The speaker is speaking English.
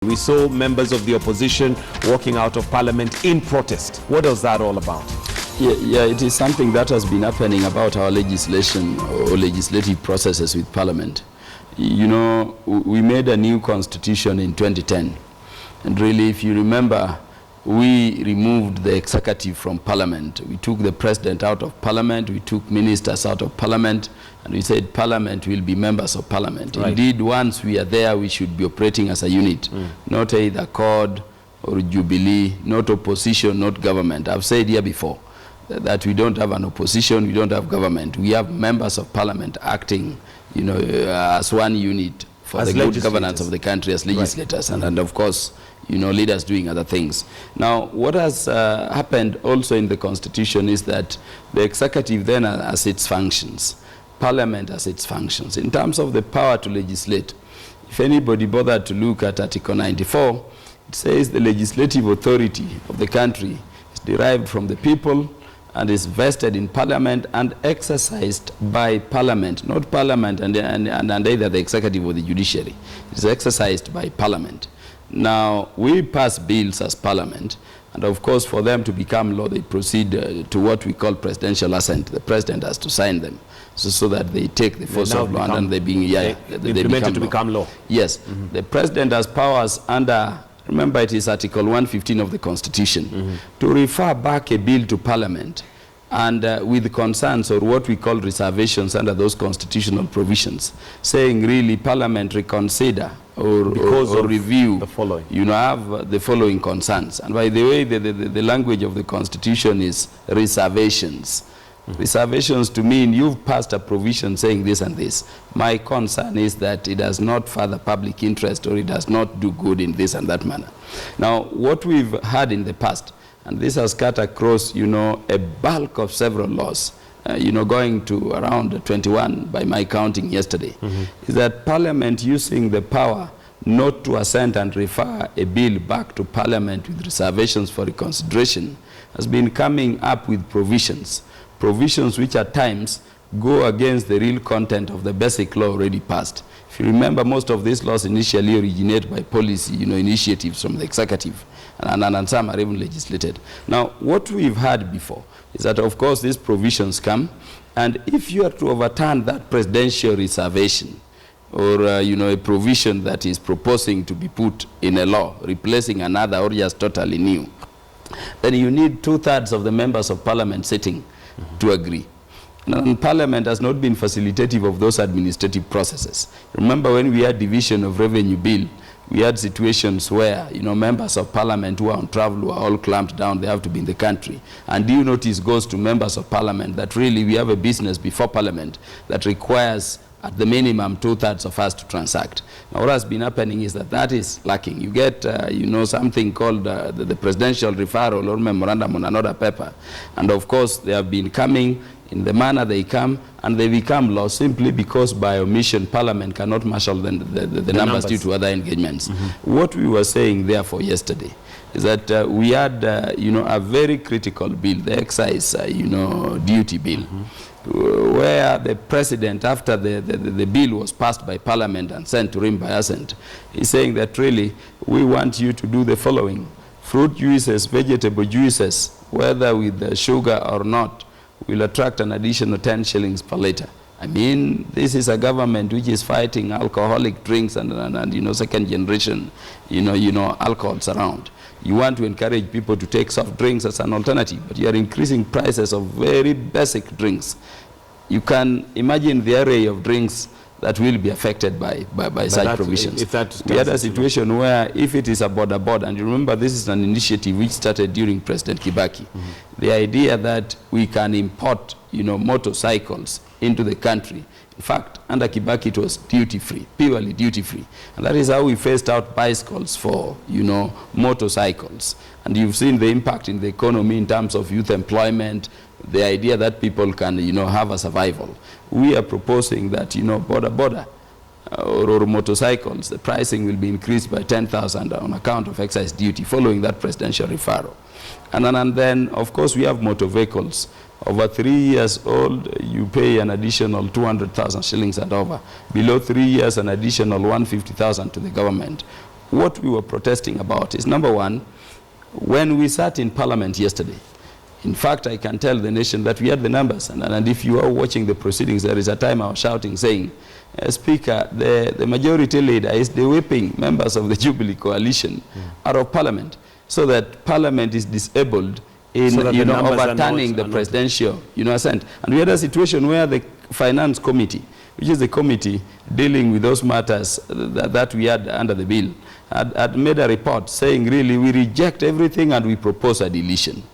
We saw members of the opposition walking out of parliament in protest. What was that all about? Yeah, it is something that has been happening about our legislation or legislative processes with parliament. You know, we made a new constitution in 2010. And really, if you remember, we removed the executive from parliament. We took the president out of parliament, we took ministers out of parliament, and we said parliament will be members of parliament. Right. Indeed, once we are there, we should be operating as a unit, not either CORD or Jubilee, not opposition, not government. I've said here before that we don't have an opposition, we don't have government. We have members of parliament acting, you know, as one unit for the good governance of the country as legislators, right. and of course, you know, leaders doing other things. Now, what has happened also in the constitution is that the executive then has its functions, parliament has its functions. In terms of the power to legislate, if anybody bothered to look at Article 94, it says the legislative authority of the country is derived from the people and is vested in parliament and exercised by parliament, not parliament and either the executive or the judiciary. It is exercised by parliament. Now, we pass bills as parliament, and of course, for them to become law, they proceed to what we call presidential assent. The president has to sign them so that they take the force of law and they being implemented to become law. Yes, the president has powers under, remember it is Article 115 of the Constitution, to refer back a bill to Parliament and with concerns or what we call reservations under those constitutional provisions, saying really Parliament reconsider or review, the following. You know, have the following concerns. And by the way, the language of the Constitution is reservations. Reservations to mean you've passed a provision saying this and this. My concern is that it does not further public interest or it does not do good in this and that manner. Now, what we've had in the past, and this has cut across, you know, a bulk of several laws, you know, going to around 21 by my counting yesterday, is that Parliament using the power not to assent and refer a bill back to Parliament with reservations for reconsideration has been coming up with provisions which at times go against the real content of the basic law already passed. If you remember, most of these laws initially originate by policy, you know, initiatives from the executive, and some are even legislated. Now, what we've had before is that, of course, these provisions come, and if you are to overturn that presidential reservation, or, you know, a provision that is proposing to be put in a law, replacing another or just totally new, then you need 2/3 of the members of Parliament sitting to agree. And Parliament has not been facilitative of those administrative processes. Remember when we had division of revenue bill, we had situations where, you know, members of Parliament who are on travel were all clamped down, they have to be in the country. And due notice goes to members of Parliament that really we have a business before Parliament that requires at the minimum 2/3 of us to transact. Now, what has been happening is that is lacking. You get, you know, something called the presidential referral or memorandum on another paper. And of course, they have been coming in the manner they come, and they become law simply because by omission, Parliament cannot marshal the numbers due to other engagements. What we were saying, therefore, yesterday is that we had, you know, a very critical bill, the excise, you know, duty bill, where the president, after the bill was passed by Parliament and sent to him by assent, is saying that really we want you to do the following. Fruit juices, vegetable juices, whether with sugar or not, will attract an additional 10 shillings per liter. I mean, this is a government which is fighting alcoholic drinks and you know, second generation, you know, alcohols around. You want to encourage people to take soft drinks as an alternative, but you are increasing prices of very basic drinks. You can imagine the array of drinks that will be affected by such provisions. We had a situation where if it is a border, and you remember this is an initiative which started during President Kibaki, the idea that we can import, you know, motorcycles into the country. In fact, under Kibaki it was duty-free, purely duty-free. And that is how we phased out bicycles for, you know, motorcycles. And you've seen the impact in the economy in terms of youth employment, the idea that people can, you know, have a survival. We are proposing that, you know, border or motorcycles, the pricing will be increased by 10,000 on account of excise duty following that presidential referral. And then, of course, we have motor vehicles. Over 3 years old, you pay an additional 200,000 shillings and over. Below 3 years, an additional 150,000 to the government. what we were protesting about is, number one, when we sat in Parliament yesterday, in fact, I can tell the nation that we had the numbers, and if you are watching the proceedings, there is a time I was shouting, saying, Speaker, the majority leader is the whipping members of the Jubilee coalition out of Parliament, so that Parliament is disabled in So that the numbers overturning the presidential assent. And we had a situation where the Finance Committee, which is the committee dealing with those matters that we had under the bill, had made a report saying, really, we reject everything and we propose a deletion.